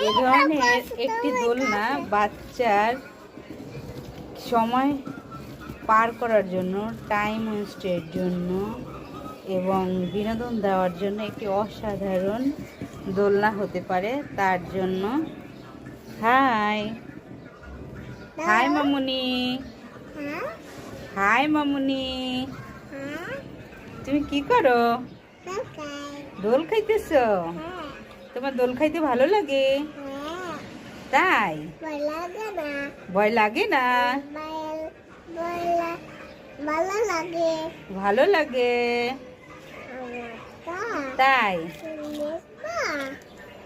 এ ধরনের একটি দোলনা বাচ্চার সময় পার করার জন্য, টাইম ওয়েস্টের জন্য এবং বিনোদন দেওয়ার জন্য একটি অসাধারণ দোলনা হতে পারে। তার জন্য হাই হাই মামুনি, হাই মামুনি, তুমি কি করো? দোল খাইতেছো? তোমার দোল খাইতে ভালো লাগে? তাই? ভয় লাগে না? ভালো লাগে। তাই?